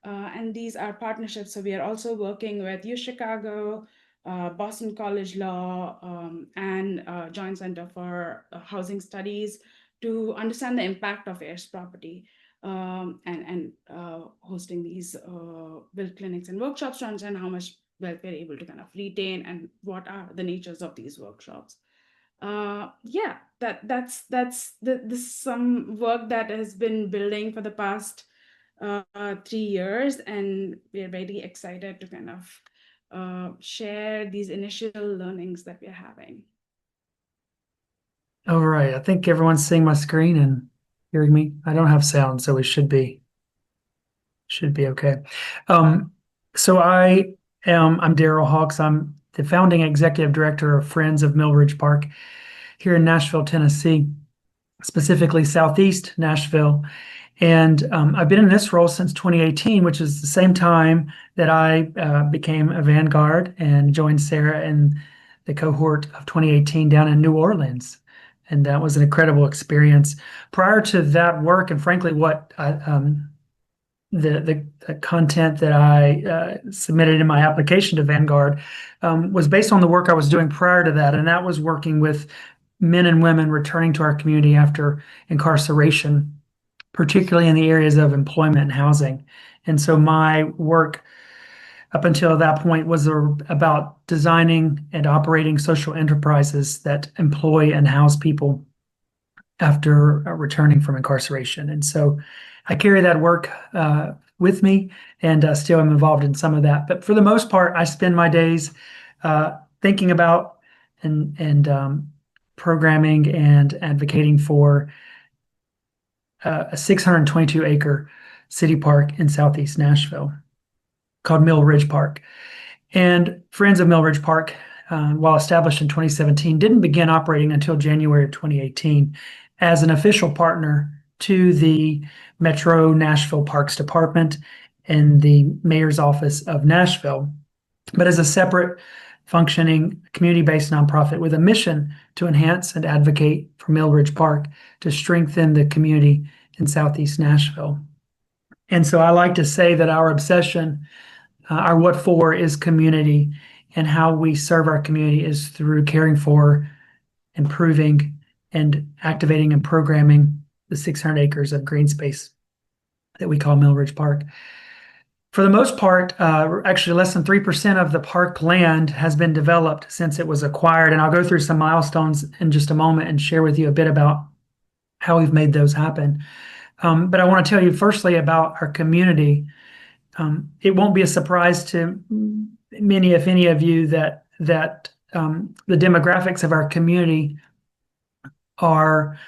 And these are partnerships. So we are also working with UChicago, Boston College Law, and Joint Center for Housing Studies to understand the impact of heirs property, and hosting these will clinics and workshops to understand how much wealth we're able to kind of retain and what are the natures of these workshops. Yeah, that's this is some work that has been building for the past 3 years, and we're very excited to kind of share these initial learnings that we're having. All right, I think everyone's seeing my screen and hearing me. I don't have sound, so we should be okay. So I'm Daryl Hawks. I'm the founding executive director of Friends of Millridge Park here in Nashville, Tennessee, specifically Southeast Nashville. And I've been in this role since 2018, which is the same time that I became a Vanguard and joined Sarah in the cohort of 2018 down in New Orleans. And that was an incredible experience. Prior to that work, and frankly, what the content that I submitted in my application to Vanguard was based on the work I was doing prior to that, and that was working with men and women returning to our community after incarceration, particularly in the areas of employment and housing. And so my work up until that point was about designing and operating social enterprises that employ and house people after returning from incarceration. And so I carry that work with me, and still am involved in some of that. But for the most part, I spend my days thinking about and programming and advocating for a 622-acre city park in Southeast Nashville called Mill Ridge Park. And Friends of Mill Ridge Park, while established in 2017, didn't begin operating until January of 2018 as an official partner to the Metro Nashville Parks Department and the Mayor's Office of Nashville, but as a separate functioning community-based nonprofit with a mission to enhance and advocate for Mill Ridge Park to strengthen the community in Southeast Nashville. And so I like to say that our obsession, our what for, is community, and how we serve our community is through caring for, improving, and activating and programming the 600 acres of green space that we call Mill Ridge Park. For the most part, actually less than 3% of the park land has been developed since it was acquired. And I'll go through some milestones in just a moment and share with you a bit about how we've made those happen. But I want to tell you firstly about our community it won't be a surprise to many, if any of you, that the demographics of our community are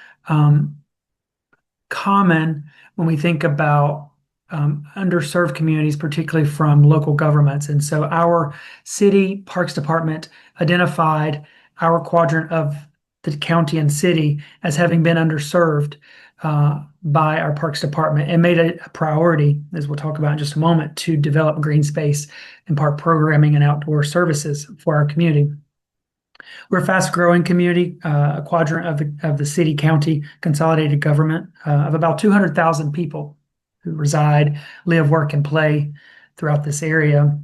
common when we think about underserved communities, particularly from local governments. And so our city parks department identified our quadrant of the county and city as having been underserved by our parks department, and made it a priority, as we'll talk about in just a moment, to develop green space and park programming and outdoor services for our community. We're a fast-growing community, a quadrant of the city-county consolidated government of about 200,000 people who reside, live, work, and play throughout this area.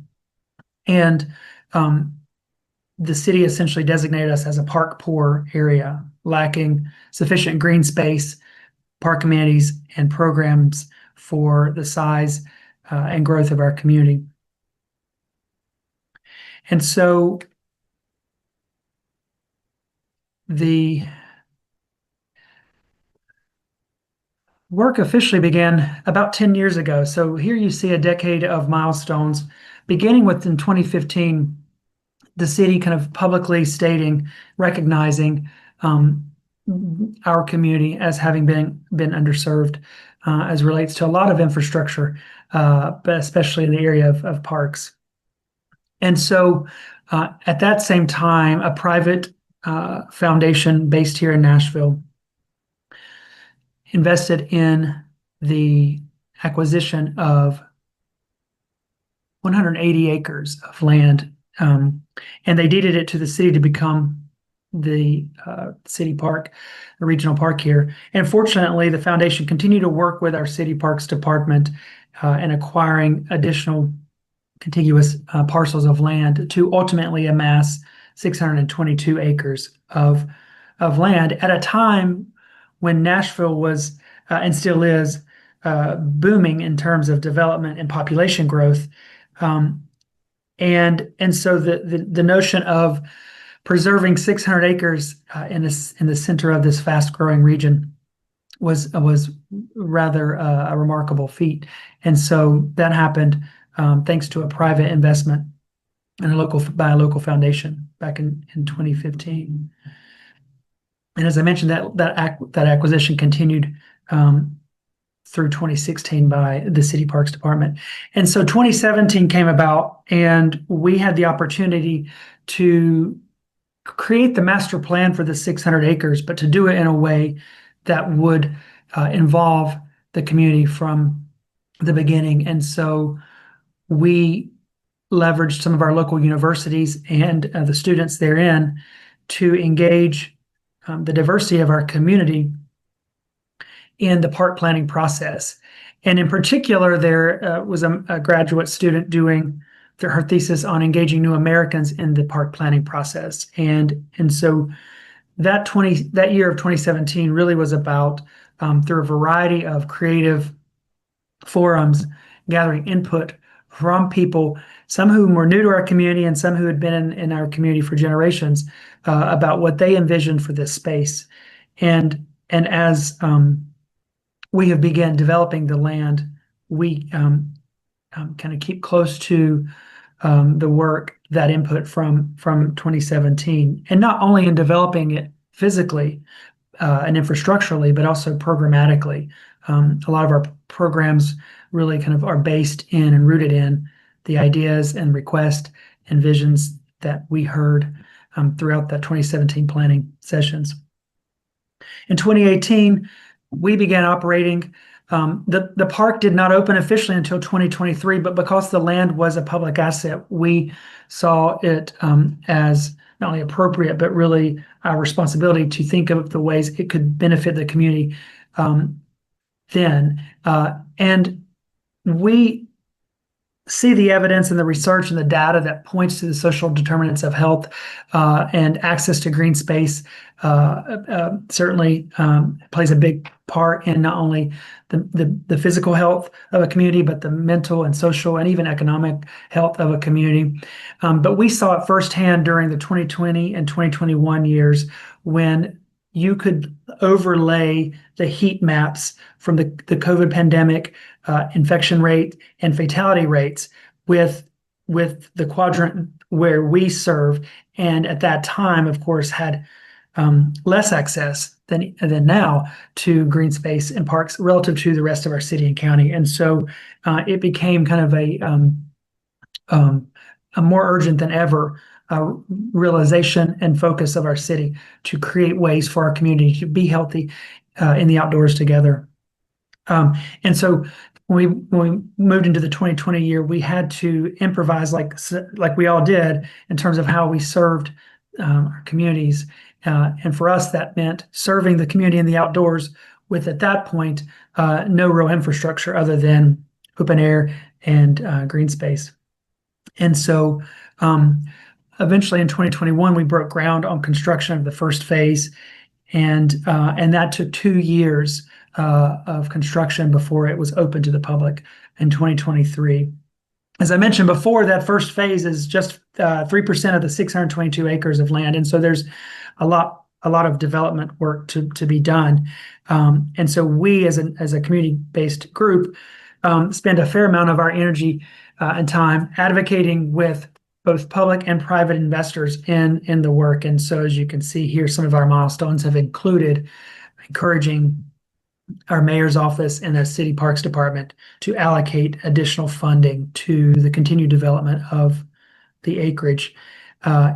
And the city essentially designated us as a park-poor area, lacking sufficient green space, park amenities, and programs for the size and growth of our community. And so the work officially began about 10 years ago. So here you see a decade of milestones, beginning with in 2015, the city kind of publicly stating, recognizing our community as having been underserved as relates to a lot of infrastructure, but especially in the area of parks. And so at that same time, a private foundation based here in Nashville invested in the acquisition of 180 acres of land, and they deeded it to the city to become the city park, the regional park here. And fortunately, the foundation continued to work with our city parks department in acquiring additional contiguous parcels of land to ultimately amass 622 acres of land at a time when Nashville was and still is booming in terms of development and population growth. And so the notion of preserving 600 acres in the center of this fast-growing region was rather a remarkable feat. And so that happened thanks to a private investment and by a local foundation back in 2015. And as I mentioned, that acquisition continued through 2016 by the City Parks Department. And so 2017 came about, and we had the opportunity to create the master plan for the 600 acres, but to do it in a way that would involve the community from the beginning. And so we leveraged some of our local universities and the students therein to engage the diversity of our community in the park planning process. And in particular, there was a graduate student doing her thesis on engaging new Americans in the park planning process. And so that year of 2017 really was about, through a variety of creative forums, gathering input from people, some who were new to our community and some who had been in our community for generations, about what they envisioned for this space. And as we have begun developing the land, we kind of keep close to the work, that input from 2017, and not only in developing it physically and infrastructurally, but also programmatically. A lot of our programs really kind of are based in and rooted in the ideas and requests and visions that we heard throughout that 2017 planning sessions. In 2018, we began operating. The park did not open officially until 2023, but because the land was a public asset, we saw it as not only appropriate, but really our responsibility to think of the ways it could benefit the community then. And we see the evidence and the research and the data that points to the social determinants of health and access to green space certainly plays a big part in not only the physical health of a community, but the mental and social and even economic health of a community. But we saw it firsthand during the 2020 and 2021 years when you could overlay the heat maps from the COVID pandemic infection rate and fatality rates with the quadrant where we serve, and at that time, of course, had less access than now to green space and parks relative to the rest of our city and county. And so it became kind of a more urgent than ever realization and focus of our city to create ways for our community to be healthy in the outdoors together. And so when we moved into the 2020 year, we had to improvise like we all did in terms of how we served our communities. And for us, that meant serving the community in the outdoors with, at that point, no real infrastructure other than open air and green space. And so eventually in 2021, we broke ground on construction of the first phase, and that took 2 years of construction before it was open to the public in 2023. As I mentioned before, that first phase is just 3% of the 622 acres of land, and so there's a lot of development work to be done. And so we, as a community-based group, spend a fair amount of our energy and time advocating with both public and private investors in the work. And so, as you can see here, some of our milestones have included encouraging our mayor's office and the city parks department to allocate additional funding to the continued development of the acreage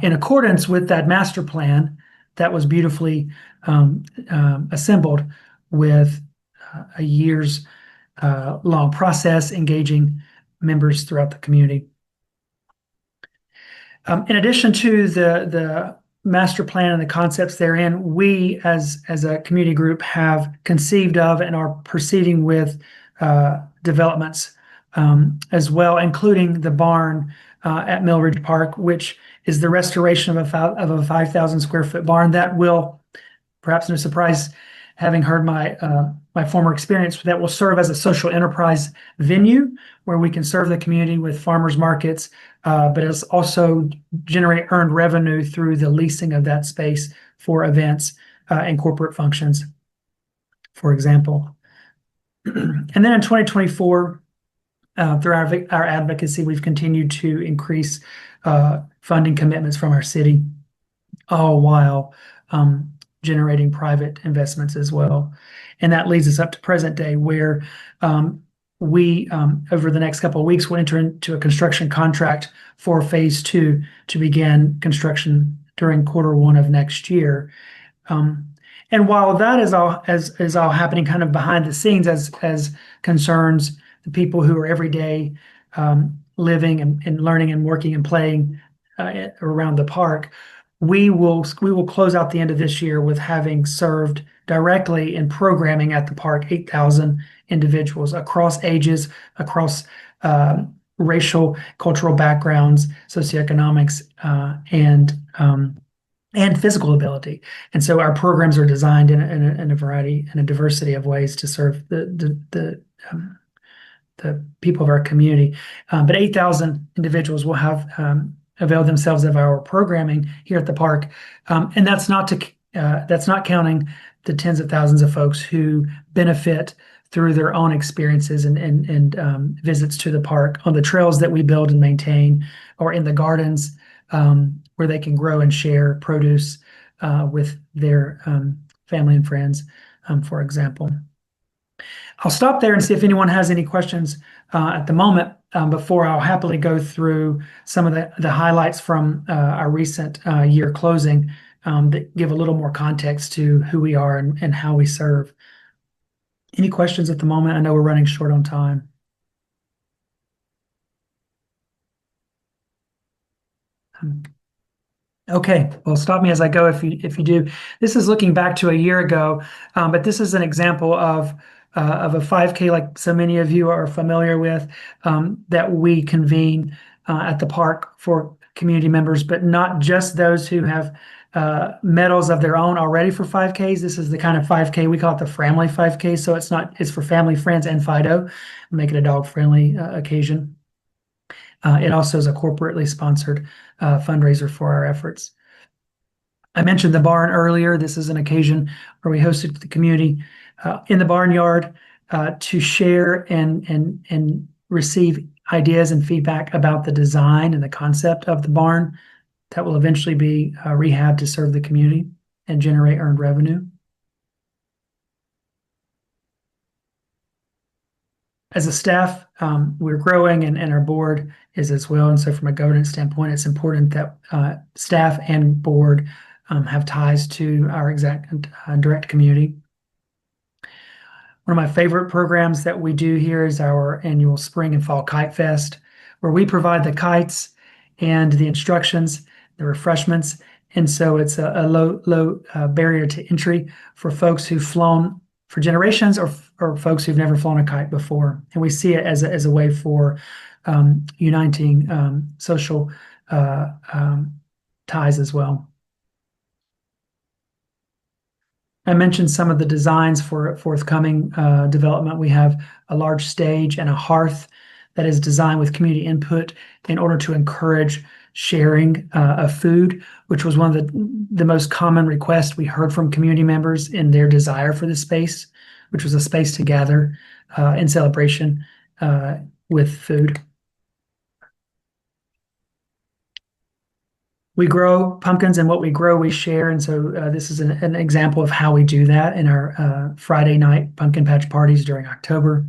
in accordance with that master plan that was beautifully assembled with a year's long process engaging members throughout the community. In addition to the master plan and the concepts therein, we as a community group have conceived of and are proceeding with developments as well, including the barn at Mill Ridge Park, which is the restoration of a 5,000 square foot barn that will, perhaps no surprise, having heard my former experience, that will serve as a social enterprise venue where we can serve the community with farmers markets, but it's also generate earned revenue through the leasing of that space for events and corporate functions, for example. And then in 2024, through our advocacy, we've continued to increase funding commitments from our city, all while generating private investments as well. And that leads us up to present day, where we, over the next couple of weeks, will enter into a construction contract for phase 2 to begin construction during Q1 of next year. And while that is all happening kind of behind the scenes as concerns the people who are every day living and learning and working and playing around the park, we will close out the end of this year with having served directly in programming at the park 8,000 individuals across ages, across racial, cultural backgrounds, socioeconomics, and physical ability. And so our programs are designed in a variety and a diversity of ways to serve the people of our community. But 8,000 individuals will have availed themselves of our programming here at the park, and that's not counting the tens of thousands of folks who benefit through their own experiences and visits to the park on the trails that we build and maintain, or in the gardens where they can grow and share produce with their family and friends, for example. I'll stop there and see if anyone has any questions at the moment before I'll happily go through some of the highlights from our recent year closing that give a little more context to who we are and how we serve. Any questions at the moment? I know we're running short on time. Okay, well, stop me as I go if you do. This is looking back to a year ago, but this is an example of a 5K, like so many of you are familiar with, that we convene at the park for community members, but not just those who have medals of their own already for 5Ks. This is the kind of 5K, we call it the family 5K. So it's for family, friends, and Fido, make it a dog-friendly occasion. It also is a corporately sponsored fundraiser for our efforts. I mentioned the barn earlier. This is an occasion where we hosted the community in the barnyard to share and receive ideas and feedback about the design and the concept of the barn that will eventually be rehabbed to serve the community and generate earned revenue. As a staff, we're growing and our board is as well. And so from a governance standpoint, it's important that staff and board have ties to our exact direct community. One of my favorite programs that we do here is our annual Spring and Fall Kite Fest, where we provide the kites and the instructions, the refreshments. And so it's a low barrier to entry for folks who've flown for generations or folks who've never flown a kite before. And we see it as a way for uniting social ties as well. I mentioned some of the designs for forthcoming development. We have a large stage and a hearth that is designed with community input in order to encourage sharing of food, which was one of the most common requests we heard from community members in their desire for the space, which was a space to gather in celebration with food. We grow pumpkins, and what we grow, we share. And so this is an example of how we do that in our Friday night pumpkin patch parties during October.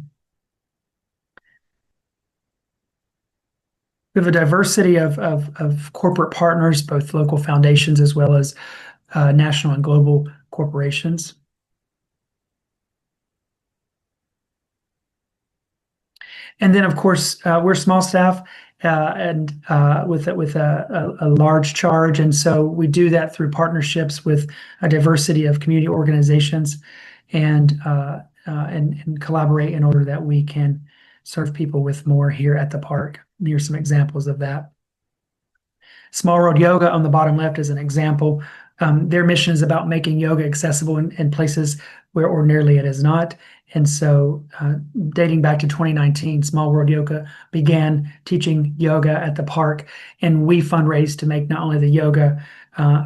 We have a diversity of corporate partners, both local foundations as well as national and global corporations. And then, of course, we're small staff and with a large charge, and so we do that through partnerships with a diversity of community organizations, and collaborate in order that we can serve people with more here at the park. Here's some examples of that. Small World Yoga on the bottom left is an example. Their mission is about making yoga accessible in places where ordinarily it is not. And so dating back to 2019, Small World Yoga began teaching yoga at the park, and we fundraised to make not only the yoga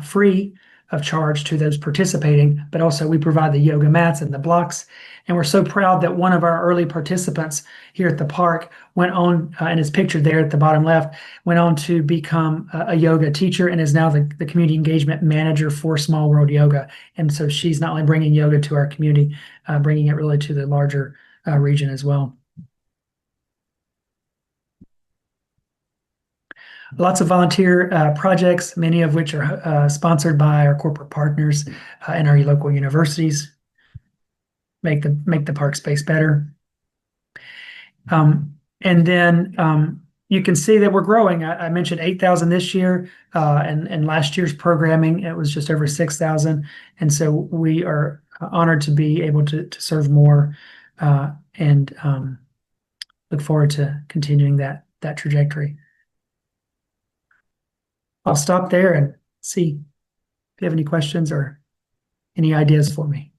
free of charge to those participating, but also we provide the yoga mats and the blocks. And we're so proud that one of our early participants here at the park went on, and is pictured there at the bottom left, went on to become a yoga teacher and is now the community engagement manager for Small World Yoga. And so she's not only bringing yoga to our community, bringing it really to the larger region as well. Lots of volunteer projects, many of which are sponsored by our corporate partners and our local universities. Make the park space better. And then you can see that we're growing. I mentioned 8,000 this year, and last year's programming, it was just over 6,000. And so we are honored to be able to serve more and look forward to continuing that trajectory. I'll stop there and see if you have any questions or any ideas for me.